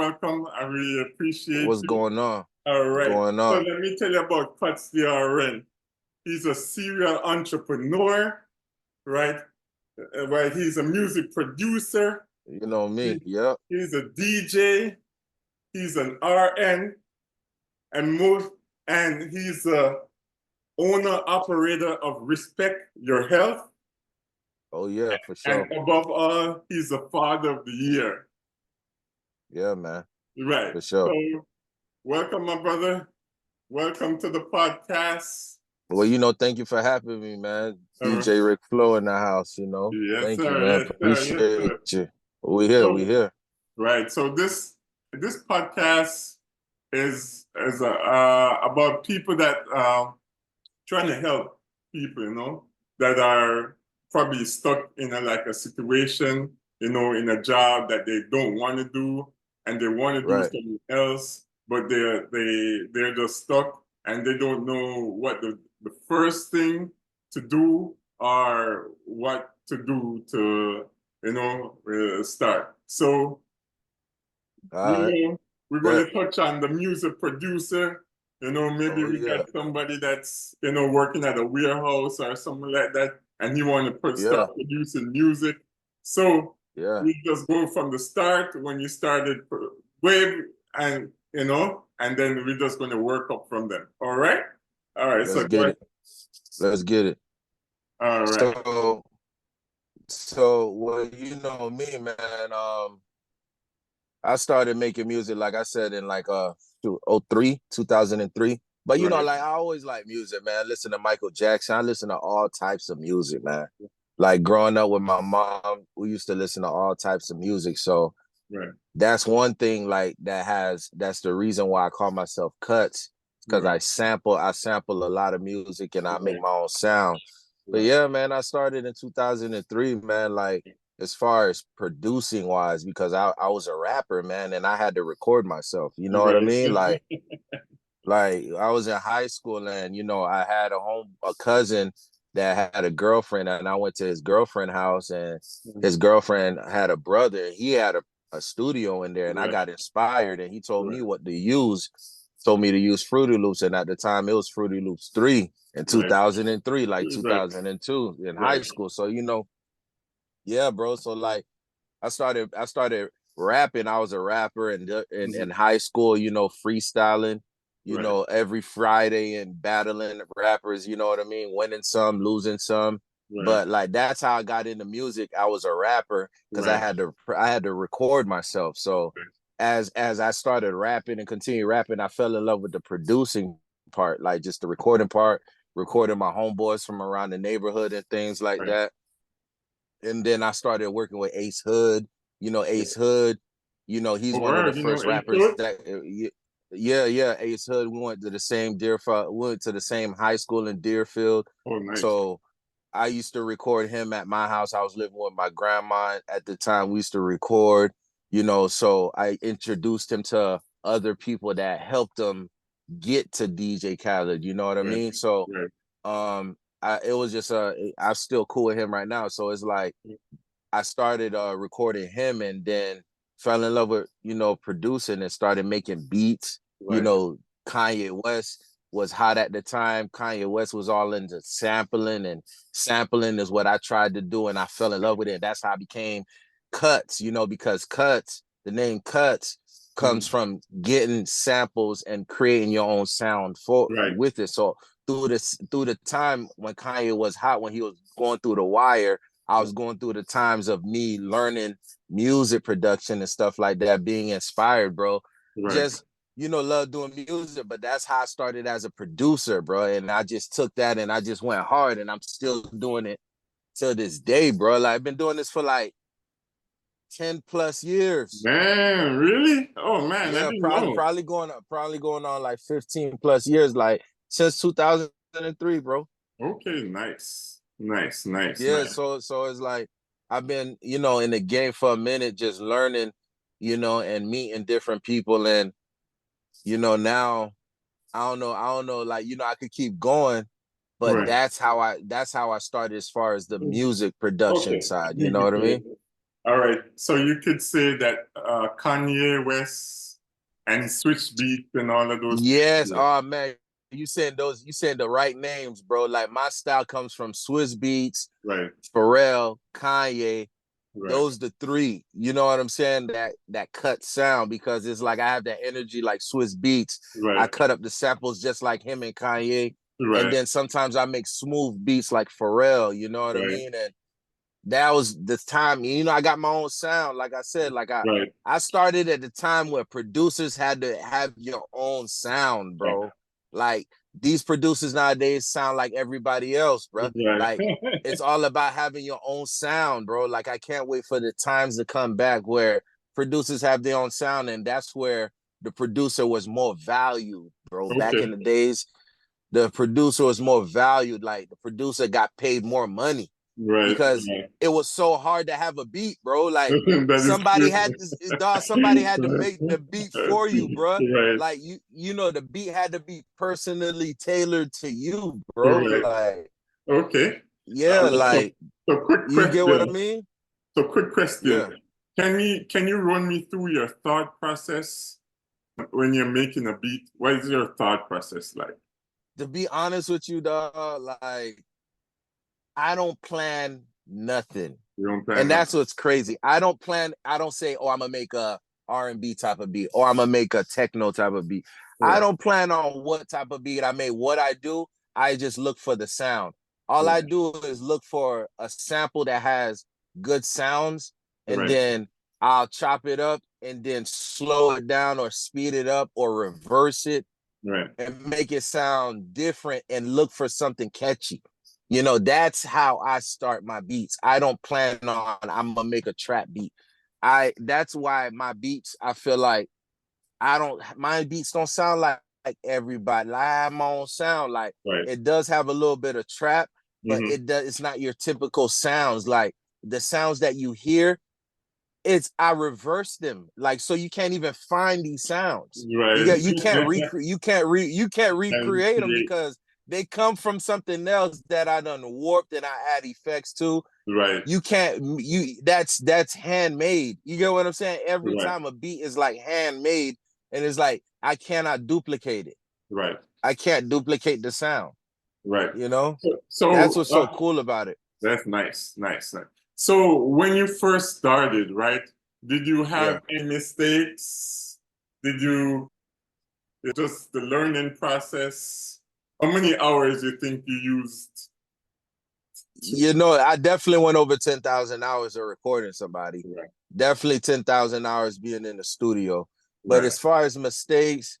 Welcome. I really appreciate What's you. going on? All What's right. going So on? let me tell you about Cuts the RN. He's a serial entrepreneur, right? Right. He's a music producer. You know He- me. Yep. He's a DJ. He's an RN, and most, and he's a owner operator of Respect Your Health. Oh yeah, for And sure. above all, he's a father of the year. Yeah, man. Right. For sure. So welcome, my brother. Welcome to the podcast. Well, thank you for having me, man. Uh, DJ Rick Flo in the house, yes, Thank you, sir. man. Yes, sir. Yes, Appreciate sir. you. We here, we So, here. right. So this podcast is about people that trying to help people, that are probably stuck in like a situation, in a job that they don't want to do, and they want to do Right. something else, but they're just stuck and they don't know what the first thing to do or what to do to start. So All right. we're going Bet. to touch on the music producer. Maybe Oh we got yeah. somebody that's, working at a warehouse or something like that, and he want to start Yeah. producing music. So Yeah. we just go from the start when you started wave and, and then we're just going to work up from there. All right? All right. So Let's go get ahead. it. Let's get it. All right. So well, you know me, man. I started making music, like I said, in like 2003. But Right. like I always like music, man. I listen to Michael Jackson. I listen to all types of music, man. Like growing up with my mom, we used to listen to all types of music. So Right. that's one thing like that's the reason why I call myself Cuts, because Right. I sample a lot of music and I make Right. my own sound. But Right. yeah, man, I started in 2003, man, like as far as producing wise, because I was a rapper, man, and I had to record myself. You know what I Right. mean? Like I was in high school and I had a cousin that had a girlfriend and I went to his girlfriend house and his girlfriend had a brother. He had a studio in there and I Right. got inspired and he told me Right. what to use. Told me to use Fruity Loops and at the time it was Fruity Loops 3 in Right. 2003, like Right. 2002 in high Right. school. So yeah, bro. So like I started rapping. I was a rapper in Mhm. high school, freestyling, Right. every Friday and battling rappers, you know what I mean? Winning some, losing some. Right. But like that's how I got into music. I was a rapper because I Right. had to I had to record myself. So as I started rapping and continued rapping, I fell in love with the producing part, like just the recording part, recording my homeboys from around the neighborhood and things like Right. that. And then I started working with Ace Hood. Ace Hood. He's Oh, one of the word, first it rappers could. that. Yeah, Ace Hood. We went to the same went to the same high school in Deerfield. Oh, nice. So I used to record him at my house. I was living with my grandma at the time. We used to record. So I introduced him to other people that helped him get to DJ Khaled. You know what I Right. mean? So Right. it was just I'm still cool with him right now. So it's like I started recording him and then fell in love with, producing and started making beats. Right. Kanye West was hot at the time. Kanye West was all into sampling, and sampling is what I tried to do and I fell in love with it. That's how I became Cuts, because the name Cuts comes Mhm. from getting samples and creating your own sound for Right. with it. So through the time when Kanye was hot, when he was going through the wire, I was going through the times of me learning music production and stuff like that, being inspired, bro. Right. Just, love doing music, but that's how I started as a producer, bro. And I just took that and I just went hard and I'm still doing it till this day, bro. Like I've been doing this for like 10 plus years. Man, really? Oh, man, I Yeah, didn't probably know. probably going on like 15 plus years, like since 2003, bro. Okay, nice. Nice, nice, Yeah, nice. so it's like I've been, in the game for a minute, just learning, and meeting different people, and now I don't know, like I could keep going, but Right. that's how I started as far as the music production Okay. side. You Good, know good, what I good. mean? All right. So you could say that Kanye West and Switch Beat and all of those people. Yes. Yeah. Oh man, you said the right names, bro. Like my style comes from Swiss Beats, Right. Pharrell, Kanye. Right. Those the three. You know what I'm saying? That cut sound, because it's like I have that energy like Swiss Beats. I Right. cut up the samples just like him and Kanye. And Right. then sometimes I make smooth beats like Pharrell, you know what I Right. mean? And that was the time, I got my own sound. Like I said, like Right. I started at the time where producers had to have your own sound, Yeah. bro. Like these producers nowadays sound like everybody else, bro. Right. Like it's all about having your own sound, bro. Like I can't wait for the times to come back where producers have their own sound, and that's where the producer was more valued, bro. Back in Okay. the days, the producer was more valued. Like the producer got paid more money Right. because Right. it was so hard to have a beat, bro. Like That is somebody had true. to, dog, somebody had to make the beat for you, bro. Right. Like the beat had to be personally tailored to you, bro. Right. Like, Okay. yeah, So, like so quick you get what I question. mean? So quick question. Yeah. Can you run me through your thought process when you're making a beat? What is your thought process like? To be honest with you, dog, like I don't plan nothing. You don't And plan on. that's what's crazy. I don't say, oh, I'm gonna make a R&B type of beat, or I'm gonna make a techno type of beat. I Right. don't plan on what type of beat I make. What I do, I just look for the sound. All I Right. do is look for a sample that has good sounds, and Right. then I'll chop it up and then slow it down or speed it up or reverse it Right. and make it sound different and look for something catchy. That's how I start my beats. I don't plan on I'm gonna make a trap beat. That's why my beats, I feel like my beats don't sound like everybody. Like I have my own sound. Like Right. it does have a little bit of trap, but Mm-hmm. it's not your typical sounds. Like the sounds that you hear, I reverse them, like, so you can't even find these sounds. Right. You can't recreate And recreate them create. because they come from something else that I done warped and I add effects to. Right. You can't you That's handmade. You get what I'm saying? Every Right. time a beat is like handmade, and it's like I cannot duplicate it. Right. I can't duplicate the sound. Right. You know, So, that's so what's so cool about it. that's nice. Nice. Nice. So when you first started, right, did you Yeah. have any mistakes? Did you just the learning process? How many hours you think you used to? I definitely went over 10,000 hours of recording somebody. Right. Definitely 10,000 hours being in the studio. But Right. as far as mistakes,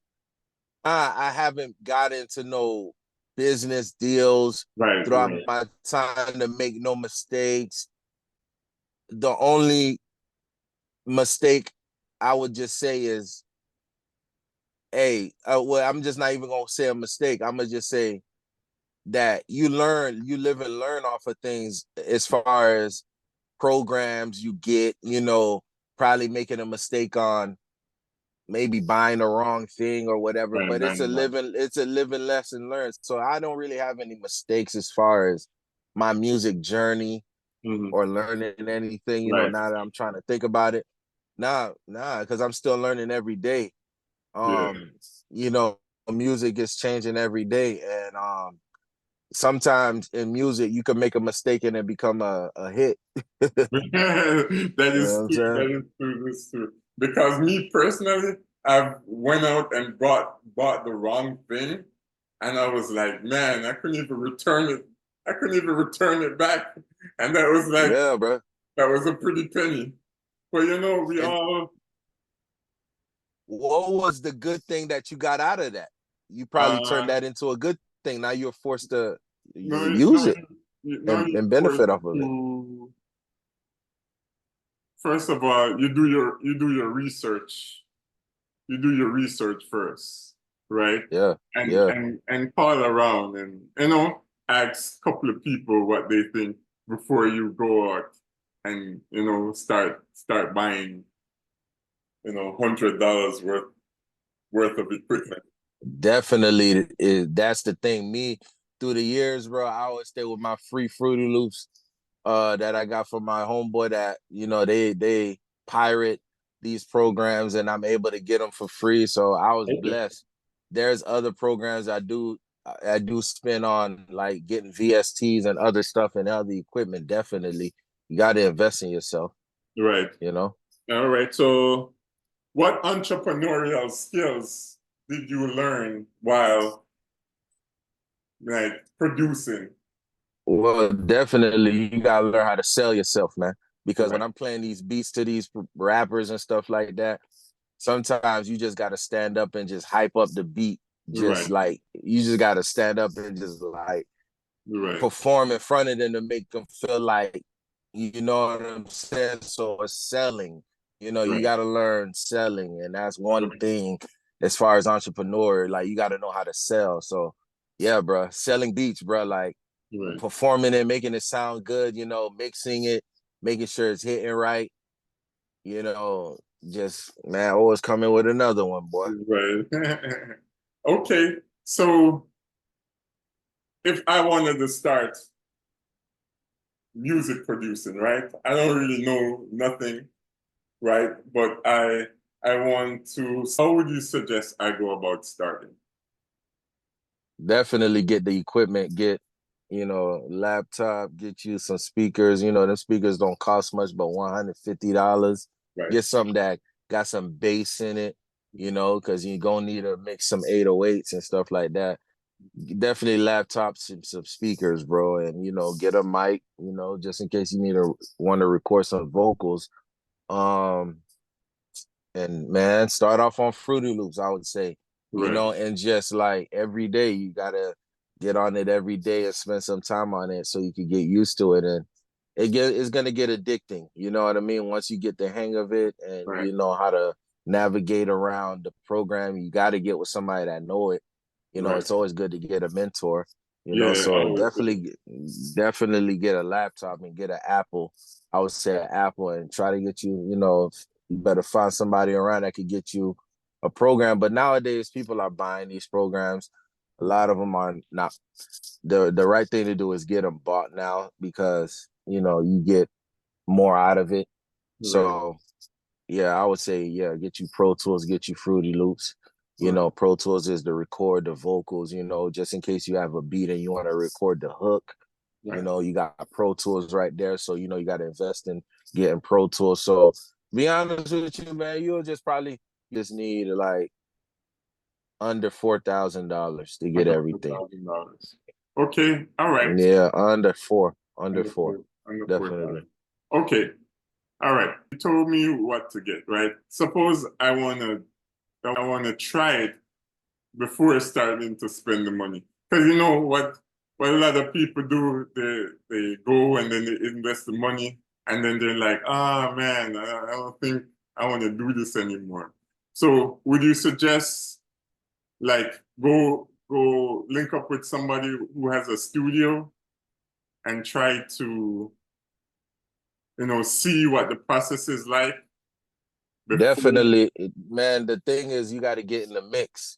I haven't got into no business deals Right. throughout Right. my time to make no mistakes. The only mistake I would just say is, hey, well, I'm just not even gonna say a mistake. I'm gonna just say that you live and learn off of things as far as programs you get, probably making a mistake on maybe buying the wrong thing or whatever, Right. but Right. Right. it's a living lesson learned. So I don't really have any mistakes as far as my music journey Mm-hmm. or learning anything, Right. now that I'm trying to think about it. Nah, because I'm still learning every day. Yeah. You know, music is changing every day. And sometimes in music you can make a mistake and it become a hit. That You know is what I'm true. saying? That is true. That's true. Because me personally, I've went out and bought the wrong thing, and I was like, man, I couldn't even return it. I couldn't even return it back, and Yeah, bro. that was a pretty penny. But we And all what was the good thing that you got out of that? You probably turned uh that into a good thing. Now you're forced to no use no it no and you're forced benefit off of it. to. First of all, you do your research. You do your research first, right? Yeah, And yeah. call around and ask a couple of people what they think before you go out and start buying $100 worth of equipment. Definitely, that's the thing. Me through the years, bro, I always stay with my free Fruity Loops. that I got from my homeboy that, you know, they pirate these programs and I'm able to get them for free. So I was Okay. blessed. There's other programs I do spend on, like getting VSTs and other stuff and other equipment. Definitely. You got to invest in yourself, Right. you know? All right. So, what entrepreneurial skills did you learn while like producing? Well, definitely, you gotta learn how to sell yourself, man. Because when Right. I'm playing these beats to these rappers and stuff like that, sometimes you just gotta stand up and just hype up the beat. Just Right. like you just gotta stand up and just like Right. perform in front of them to make them feel like, you know what I'm saying. So it's selling. You know, you Right. gotta learn selling, and that's one Right. thing as far as entrepreneur. Like you gotta know how to sell. So yeah, bro, selling beats, bro. Like Right. performing it, making it sound good, you know, mixing it, making sure it's hitting right, you know, just man, always coming with another one, boy. Right. Okay. So, if I wanted to start music producing, right? I don't really know nothing, right? But I want to. How would you suggest I go about starting? Definitely get the equipment, get, you know, laptop, get you some speakers. You know, them speakers don't cost much but $150. Right. Get something that got some bass in it, you know, because you're gonna need to mix some 808s and stuff like that. Definitely laptops and some speakers, bro, and you know, get a mic, you know, just in case you need to want to record some vocals. Um, and man, start off on Fruity Loops, I would say, you Right. know, and just like every day, you gotta get on it every day and spend some time on it so you can get used to it, and it's gonna get addicting. You know what I mean? Once you get the hang of it and Right. you know how to navigate around the program, you got to get with somebody that know it. You know, Right. it's always good to get a mentor. You know, Yeah. so Always good. definitely get a laptop and get an Apple. I would say an Apple and try to get you. You know, you better find somebody around that could get you a program. But nowadays, people are buying these programs. A lot of them are not. The right thing to do is get them bought now because you know you get more out of it. Right. So yeah, I would say yeah, get you Pro Tools, get you Fruity Loops. You Right. know, Pro Tools is to record the vocals. You know, just in case you have a beat and you want to record the hook. You Right. know, you got Pro Tools right there, so you know you got to invest in getting Pro Tools. So, be honest with you, man, you'll just probably just need like under $4,000 to get Under four everything. thousand dollars. Okay. All right. Yeah, under Under four, four. Under definitely. 4,000. Okay. All right. You told me what to get, right? Suppose I wanna try it before starting to spend the money. Because you know what a lot of people do, they go and then they invest the money and then they're like, ah man, I don't think I want to do this anymore. So would you suggest like go link up with somebody who has a studio and try to, see what the process is like before? Definitely, man. The thing is, you got to get in the mix.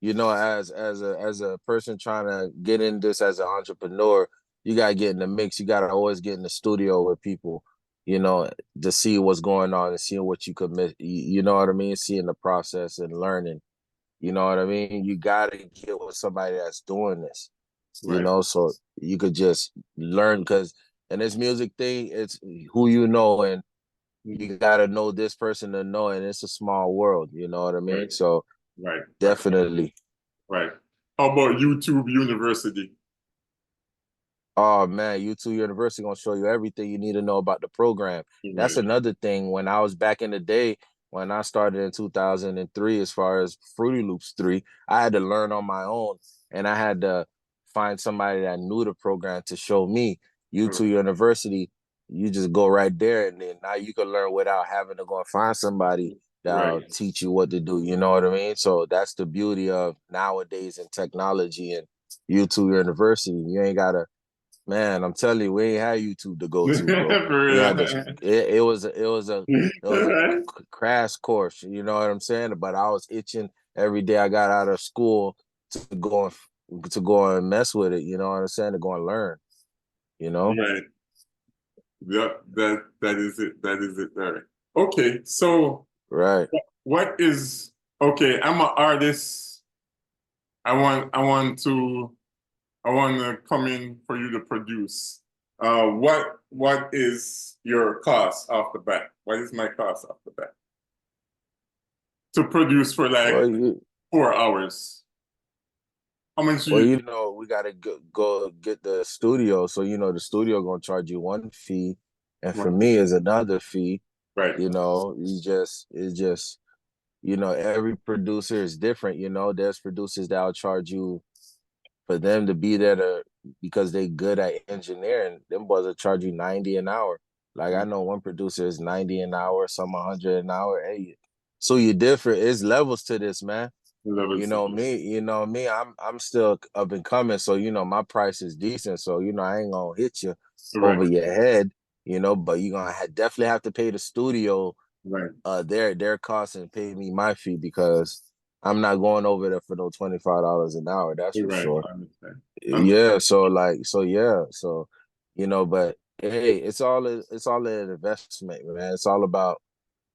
You know, as a person trying to get in this as an entrepreneur, you gotta get in the mix. You gotta always get in the studio with people, you know, to see what's going on and seeing what you could miss. You know what I mean? Seeing the process and learning. You know what I mean? You gotta get with somebody that's doing this. You Right. know, so you could just learn because in this music thing, it's who you know and Mhm. you gotta know this person to know, and it's a small world. You know what I Right. mean? So Right. Right. definitely. Right. How about YouTube University? Oh man, YouTube University gonna show you everything you need to know about the program. That's Right. another thing. When I was back in the day, when I started in 2003, as far as Fruity Loops 3, I had to learn on my own and I had to find somebody that knew the program to show me. YouTube University, you just go right there and then now you can learn without having to go and find somebody Right. that'll teach you what to do. You know what I mean? So that's the beauty of nowadays in technology and YouTube University. You ain't gotta. Man, I'm telling you, we ain't had YouTube to go to, bro. For We had real. this. It was a crash course. You know what I'm saying? But I was itching every day I got out of school to go and mess with it. You know what I'm saying? To go and learn. You know. Right. Yeah, that is it. That is it there. Okay, so Right. what is okay, I'm an artist. I want to come in for you to produce. What is your cost off the bat? What is my cost off the bat? To produce for like Well, you 4 hours. How much well, you we gotta go get the studio. So the studio gonna charge you one fee, and for right, me is another fee. right, It's just every producer is different. There's producers that'll charge you for them to be there because they good at engineering. Them boys will charge you 90 an hour. Like I know one producer is 90 an hour, some 100 an hour. Hey, so you're different. It's levels to this, man. levels to this. Me, I'm still up and coming, so my price is decent. So I ain't gonna hit you Right, over your head, but you're gonna definitely have to pay the studio right, their costs and pay me my fee because I'm not going over there for no $25 an hour. That's for right. sure. I understand. Yeah, so like, so yeah, so but hey, it's all an investment, man. It's all about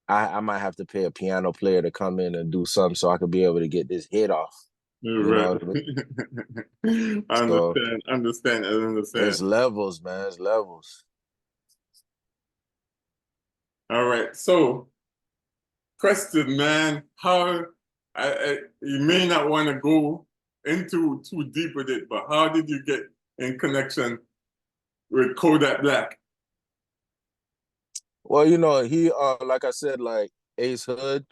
I might have to pay a piano player to come in and do something so I could be able to get this hit off. You Right. know what I mean? I So understand. it's levels, man. It's levels. All right. So, question, man, you may not want to go into too deep with it, but how did you get in connection with Kodak Black? Well, he like I said, like Ace Hood,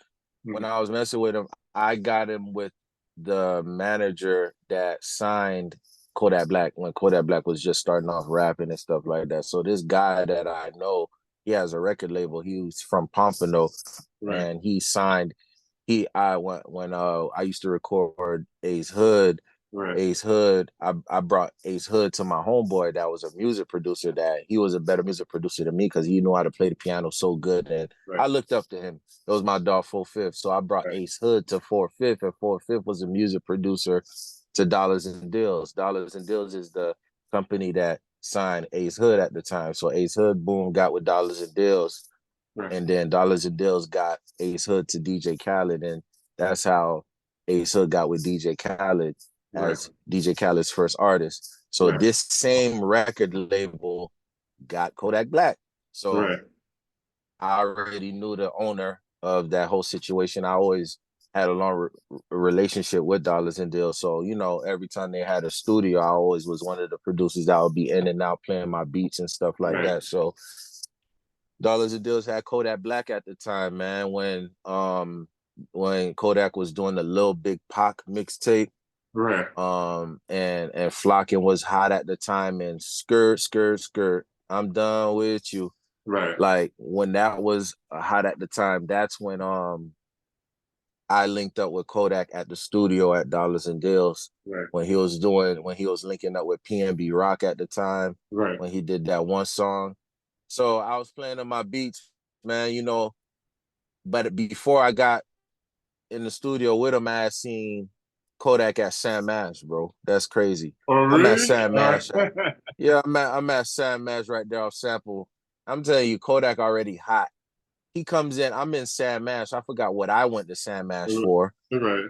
when Hmm. I was messing with him, I got him with the manager that signed Kodak Black when Kodak Black was just starting off rapping and stuff like that. So this guy that I know, he has a record label. He was from Pompano, Right, and he signed. I went when I used to record Ace Hood. right, Ace Hood, I brought Ace Hood to my homeboy that was a music producer. That he was a better music producer than me because he knew how to play the piano so good, and right, I looked up to him. It was my dog 4/5. So I brought right, Ace Hood to 4/5, and 4/5 was a music producer to Dollars and Deals. Dollars and Deals is the company that signed Ace Hood at the time. So Ace Hood, boom, got with Dollars and Deals, right, and then Dollars and Deals got Ace Hood to DJ Khaled, and that's how Ace Hood got with DJ Khaled right, as DJ Khaled's first artist. So right, this same record label got Kodak Black. So right, I already knew the owner of that whole situation. I always had a long relationship with Dollars and Deals. So, every time they had a studio, I always was one of the producers that would be in and out playing my beats and stuff like right, that. So Dollars and Deals had Kodak Black at the time, man, when Kodak was doing the Lil Big Pac mixtape. right, And Flocking was hot at the time, and skirt, skirt, skirt. I'm done with you. right, Like when that was hot at the time, that's when I linked up with Kodak at the studio at Dollars and Deals right, when he was linking up with PNB Rock at the time right, when he did that one song. So I was playing on my beats, man, but before I got in the studio with him, I had seen Kodak at Sam Ash, bro. That's crazy. Oh, I'm at really? Sam Ash. Yeah, I'm at Sam Ash right there off sample. I'm telling you, Kodak already hot. He comes in. I'm in Sam Ash. I forgot what I went to Sam Ash for, Right,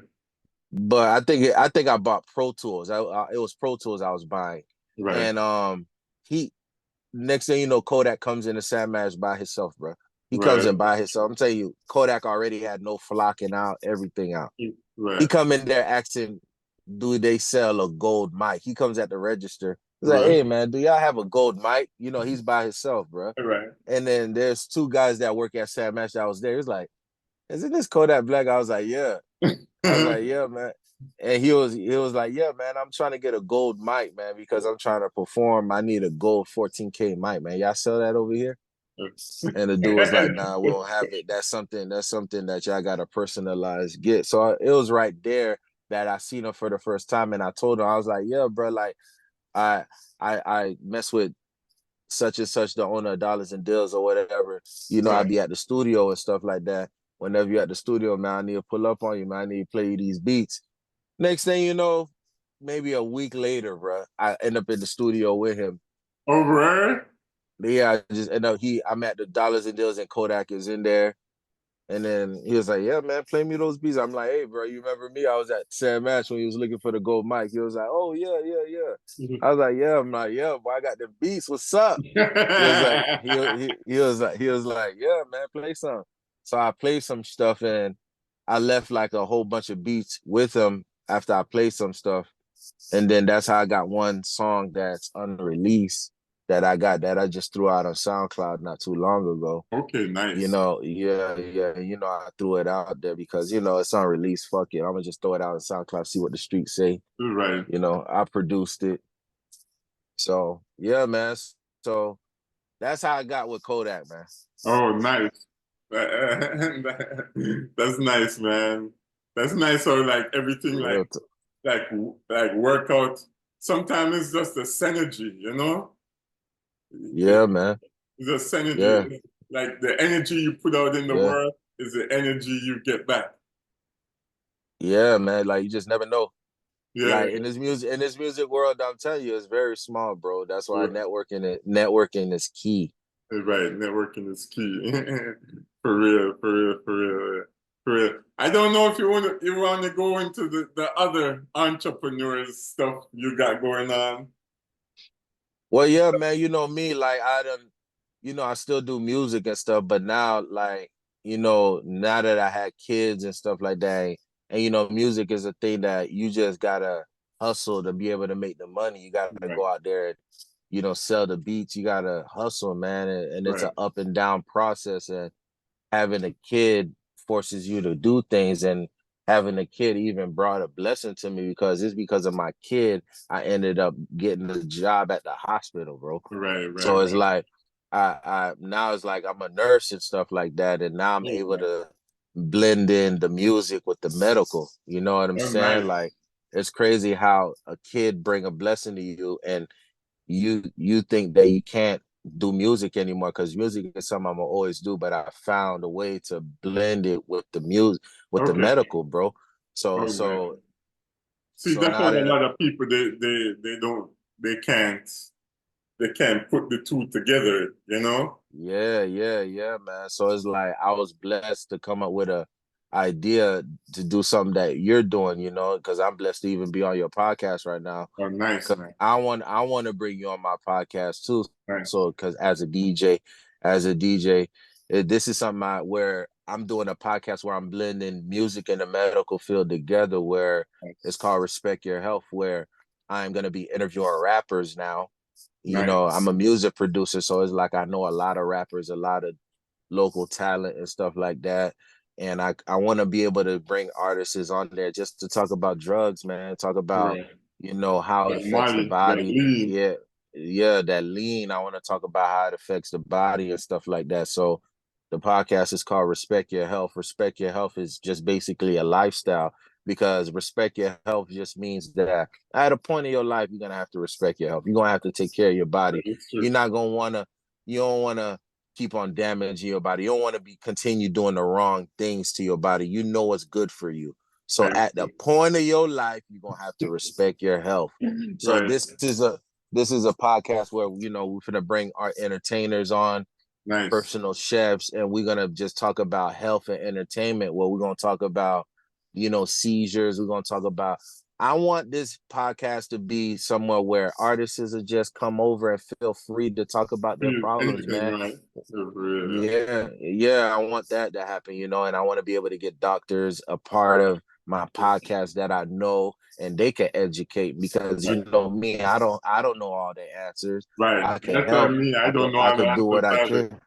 but I think I bought Pro Tools. It was Pro Tools I was buying, right, and he next thing you know, Kodak comes into Sam Ash by himself, bro. He comes right, in by himself. I'm telling you, Kodak already had no flocking out, everything out. He right, come in there asking, do they sell a gold mic? He comes at the register. He's like, right, hey man, do y'all have a gold mic? He's by himself, bro. right. And then there's two guys that work at Sam Ash that was there. He's like, isn't this Kodak Black? I was like, yeah. I was like, yeah, man. And he was like, yeah, man, I'm trying to get a gold mic, man, because I'm trying to perform. I need a gold 14K mic, man. Y'all sell that over here? And the dude was like, nah, we don't have it. That's something that y'all gotta personalize get. So it was right there that I seen him for the first time, and I told him, I was like, yeah, bro, like I I mess with such and such, the owner of Dollars and Deals or whatever. I Right. be at the studio and stuff like that. Whenever you're at the studio, man, I need to pull up on you, man. I need to play you these beats. Next thing you know, maybe a week later, bro, I end up in the studio with him. Over. yeah, I just end up I'm at the Dollars and Deals and Kodak is in there. And then he was like, "Yeah, man, play me those beats." I'm like, "Hey, bro, you remember me? I was at Sam Match when he was looking for the gold mic." He was like, "Oh yeah, yeah, yeah." I was like, "Yeah." I'm like, "Yeah, boy, I got the beats. What's up?" He was like, he was like, "Yeah, man, play some." So I played some stuff, and I left like a whole bunch of beats with him after I played some stuff, and then that's how I got one song that's unreleased that I just threw out on SoundCloud not too long ago. Okay, nice. Yeah, yeah. I threw it out there because it's unreleased. Fuck it, I'm gonna just throw it out on SoundCloud, see what the streets say. Right. I produced it, so yeah, man. So that's how I got with Kodak, man. Oh, nice. That's nice, man. That's nice. So like everything Real t- like like workout. Sometimes it's just the synergy, It's yeah, man. the Yeah, synergy. Like the energy you put out in the yeah, world is the energy you get back. yeah, man. Like you just never know. Yeah, Like in this music world, I'm telling you, it's very small, bro. That's why networking is key. right. Networking is key. For real, for real, for real, for real. I don't know if you want to go into the other entrepreneurs stuff you got going on. Well, yeah, man, you know me, like I still do music and stuff, but now like, now that I had kids and stuff like that, and music is a thing that you just gotta hustle to be able to make the money. You gotta Right, go out there and, sell the beats. You gotta hustle, man. And it's right, an up and down process. And having a kid forces you to do things, and having a kid even brought a blessing to me because it's because of my kid I ended up getting a job at the hospital, bro. right, right, So it's right. like I now it's like I'm a nurse and stuff like that, and now I'm Oh, able right. to blend in the music with the medical. You know what I'm Oh, saying? nice. Like it's crazy how a kid bring a blessing to you, and you think that you can't do music anymore because music is something I'm gonna always do, but I found a way to blend it with the music with the Okay. medical, bro. So Oh, right. so See, so that's now what a that lot of people they don't they can't put the two together. yeah, man. So it's like I was blessed to come up with a idea to do something that you're doing, because I'm blessed to even be on your podcast right now. Oh, nice, Cause man. I want to bring you on my podcast too. Nice. So because as a DJ, this is something where I'm doing a podcast where I'm blending music and the medical field together. Where it's Nice. called Respect Your Health, where I'm gonna be interviewing rappers now. I'm Nice. a music producer, so it's like I know a lot of rappers, a lot of local talent and stuff like that. And I want to be able to bring artists on there just to talk about drugs, man. Talk about, Right. how it That affects the Molly, that body. lean. Yeah, yeah, that lean. I want to talk about how it affects the body and stuff like that. So the podcast is called Respect Your Health. Respect Your Health is just basically a lifestyle because respect your health just means that at a point in your life, you're gonna have to respect your health. You're gonna have to take care of your That body. is You're true. not gonna wanna, you don't wanna keep on damaging your body. You don't want to be continue doing the wrong things to your body. You know what's good for you. So That is at the point of your life, you're gonna have to respect your health. true. So Right. this is a podcast where we're gonna bring our entertainers on, Nice. personal chefs, and we're gonna just talk about health and entertainment. Where we're gonna talk about, seizures. We're gonna talk about. I want this podcast to be somewhere where artists will just come over and feel free to talk about their Feel problems, anything, man. right? For real. Yeah, I want that to happen, and I want to be able to get doctors a part of my podcast that I know and they can educate because Right. me, I don't know all the answers. Right. I can That's what I help. mean. I I could don't know I how to could do answer what I either. can.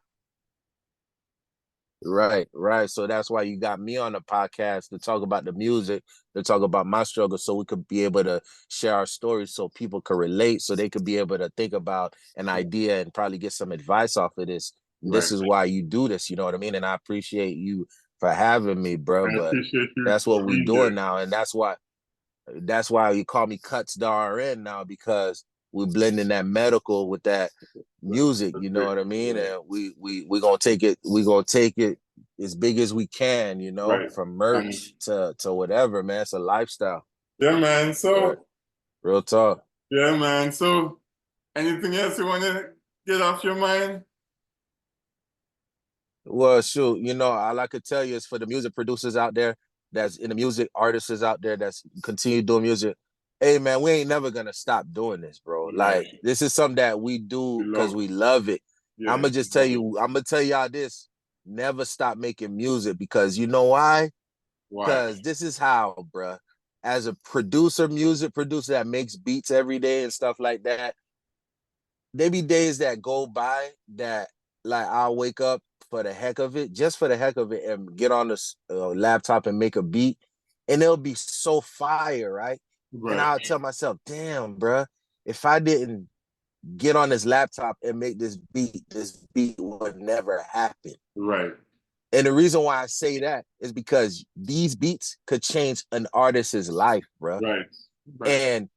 Right, right. So that's why you got me on the podcast to talk about the music, to talk about my struggle, so we could be able to share our stories so people could relate, so they could be able to think about an idea and probably get some advice off of this. This Right. is why you do this, you know what I mean? And I appreciate you for having me, bro. I But appreciate you that's what for we being there. doing now, and that's why you call me Cuts DRN now because we're blending that medical with that Right. music. That's You know it. what I mean? And we gonna take it. We gonna take it as big as we can. Right. From And merch to whatever, man. It's a lifestyle. yeah, man. Right. So Real talk. yeah, man. So anything else you want to get off your mind? Well, shoot, all I could tell you is for the music producers out there that's in the music, artists out there that's continue doing music. Hey man, we ain't never gonna stop doing this, bro. Right. Like this is something that we We do because love we love it. Yeah, I'm gonna tell y'all this. Never stop making music because you know why? why? Because this is how, bro. As a producer, music producer that makes beats every day and stuff like that, there be days that go by that like I'll wake up for the heck of it, just for the heck of it, and get on the laptop and make a beat, and it'll be so fire, right? And Right, I'll tell myself, "Damn, bro, if I didn't get on this laptop and make this beat would never happen." right, And the reason why I say that is because these beats could change an artist's life, bro. right, right, And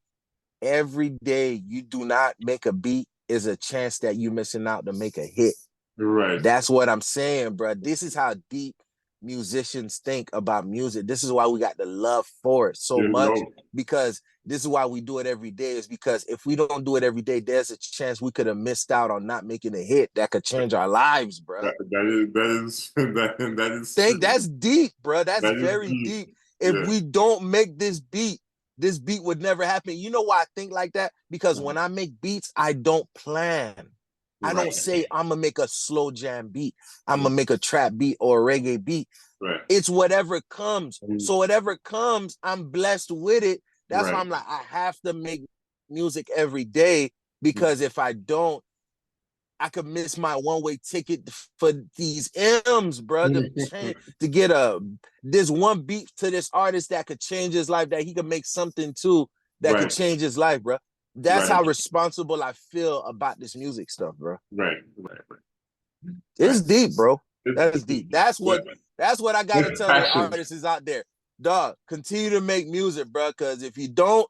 every day you do not make a beat is a chance that you're missing out to make a hit. right. That's what I'm saying, bro. This is how deep musicians think about music. This is why we got the love for it so You much, know, because this is why we do it every day. Is because if we don't do it every day, there's a chance we could have missed out on not making a hit that could change our lives, bro. that is that is Think true. that's deep, bro. That's That is very deep. deep. If Yeah. we don't make this beat would never happen. You know why I think like that? Because when I make beats, I don't plan. I Right, don't say I'm gonna make a slow jam beat. I'm right, gonna make a trap beat or a reggae beat. right, It's whatever comes. So whatever comes, I'm blessed with it. That's why right. I'm like, I have to make music every day because if I don't, I could miss my one-way ticket for these M's, bro. To get this one beat to this artist that could change his life, that he could make something too that could Right, change his life, bro. That's right, how responsible I feel about this music stuff, bro. right, right, right. It's deep, bro. It's That's deep. yeah. That's what I gotta It's tell the passion. artists is out there. Dog, continue to make music, bro. Because if you don't,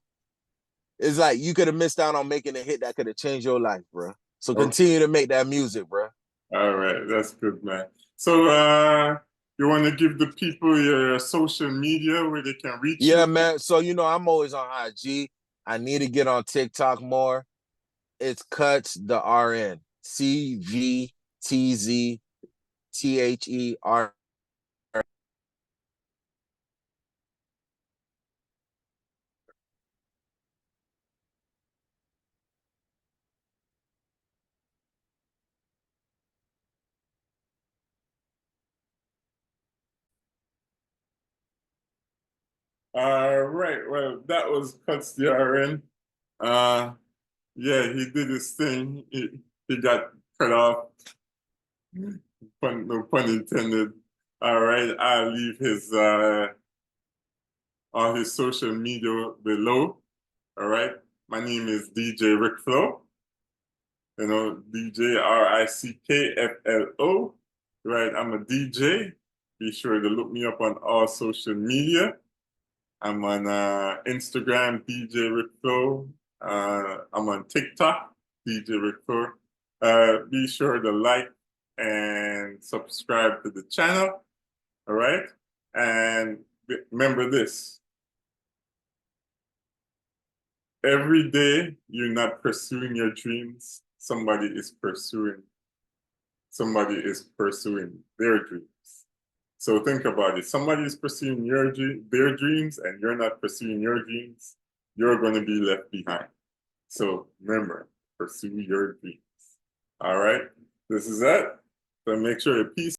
it's like you could have missed out on making a hit that could have changed your life, bro. So Okay. continue to make that music, bro. All right, that's good, man. So, you want to give the people your social media where they can reach you? Yeah, man. So I'm always on IG. I need to get on TikTok more. It's Cuts the RN. CVTZTHER. All right. Well, that was Cuts the RN. Uh, yeah, he did his thing. He got cut off. No pun intended. All right. I'll leave his all his social media below. All right. My name is DJ Rick Flo. DJRICKFLO. Right. I'm a DJ. Be sure to look me up on all social media. I'm on Instagram, DJ Rick Flo. I'm on TikTok, DJ Rick Flo. Be sure to like and subscribe to the channel. All right. And remember this. Every day you're not pursuing your dreams, somebody is pursuing their dreams. So think about it. Somebody is pursuing their dreams and you're not pursuing your dreams, you're going to be left behind. So remember, pursue your dreams. All right. This is it. So make sure you peace.